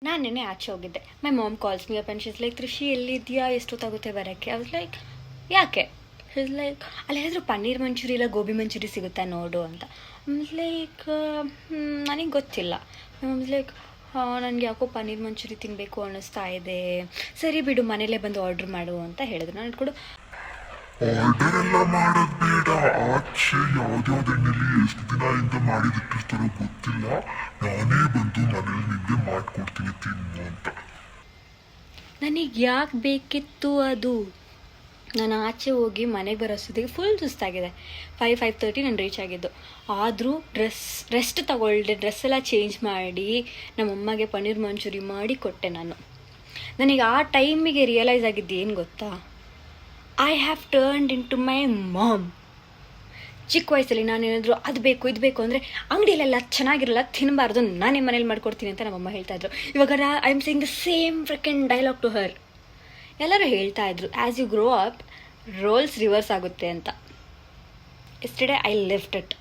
ನಾನು ನಿನ್ನೆ ಆಚೆ ಹೋಗಿದ್ದೆ. My mom calls me up and she's like, Trishi ಎಲ್ಲಿದೆಯಾ, ಎಷ್ಟೊತ್ತಾಗುತ್ತೆ ಬರೋಕ್ಕೆ? ಐ ವಾಸ್ ಲೈಕ್, ಯಾಕೆ? ಶೀಸ್ ಲೈಕ್, ಅಲ್ಲಿ ಹೇಳಿದ್ರು ಪನ್ನೀರ್ ಮಂಚೂರಿ ಇಲ್ಲ ಗೋಬಿ ಮಂಚೂರಿ ಸಿಗುತ್ತಾ ನೋಡು ಅಂತ. ಲೈಕ್ ನನಗೆ ಗೊತ್ತಿಲ್ಲ. ಲೈಕ್ ನನಗೆ ಯಾಕೋ ಪನ್ನೀರ್ ಮಂಚೂರಿ ತಿನ್ನಬೇಕು ಅನ್ನಿಸ್ತಾ ಇದೆ. ಸರಿ ಬಿಡು, ಮನೇಲೇ ಬಂದು ಆರ್ಡ್ರ್ ಮಾಡು ಅಂತ ಹೇಳಿದ್ರು. ನಾನು ಇಟ್ಕೊಂಡು ಆರ್ಡರ್ ಎಲ್ಲ ಮಾಡೋದ್ ಬೇಡ, ಆಚೆ ಯಾವ್ದ್ಯಾವ್ದು ಎಣ್ಣೆಲಿ ಎಷ್ಟು ದಿನದಿಂದ ಮಾಡಿದಿಟ್ಟಿರ್ತಾರೋ ಗೊತ್ತಿಲ್ಲ, ನಾನೇ ಬಂದು ಮನೇಲಿ ನಿಂಗೆ ಮಾಡ್ಕೊಡ್ತೀನಿ ತಿನ್ನು ಅಂತ. ನನಗೆ ಯಾಕೆ ಬೇಕಿತ್ತು ಅದು? ನಾನು ಆಚೆ ಹೋಗಿ ಮನೆಗೆ ಬರೋಷ್ಟೊತ್ತಿಗೆ ಫುಲ್ ಸುಸ್ತಾಗಿದೆ. 5:30 ನಾನು ರೀಚ್ ಆಗಿದ್ದು. ಆದರೂ ರೆಸ್ಟ್ ತಗೊಳ್ದೆ, ಡ್ರೆಸ್ ಎಲ್ಲ ಚೇಂಜ್ ಮಾಡಿ ನಮ್ಮಮ್ಮಗೆ ಪನ್ನೀರ್ ಮಂಚೂರಿ ಮಾಡಿ ಕೊಟ್ಟೆ ನಾನು. ನನಗೆ ಆ ಟೈಮಿಗೆ ರಿಯಲೈಸ್ ಆಗಿದ್ದು ಏನು ಗೊತ್ತಾ? I have turned into my mom. ಚಿಕ್ಕ ವಯಸ್ಸಲ್ಲಿ ನಾನೇನಾದರೂ ಅದು ಬೇಕು ಇದು ಬೇಕು ಅಂದರೆ ಅಂಗಡಿಯಲ್ಲೆಲ್ಲ ಚೆನ್ನಾಗಿರಲ್ಲ, ತಿನ್ನಬಾರ್ದು, ನಾನೇ ಮನೇಲಿ ಮಾಡ್ಕೊಡ್ತೀನಿ ಅಂತ ನಮ್ಮಮ್ಮ ಹೇಳ್ತಾಯಿದ್ರು. ಇವಾಗ I am saying the same frequent dialogue to her. ಎಲ್ಲರೂ ಹೇಳ್ತಾ ಇದ್ರು, as you grow up roles reverse ಆಗುತ್ತೆ ಅಂತ. Yesterday I lived it.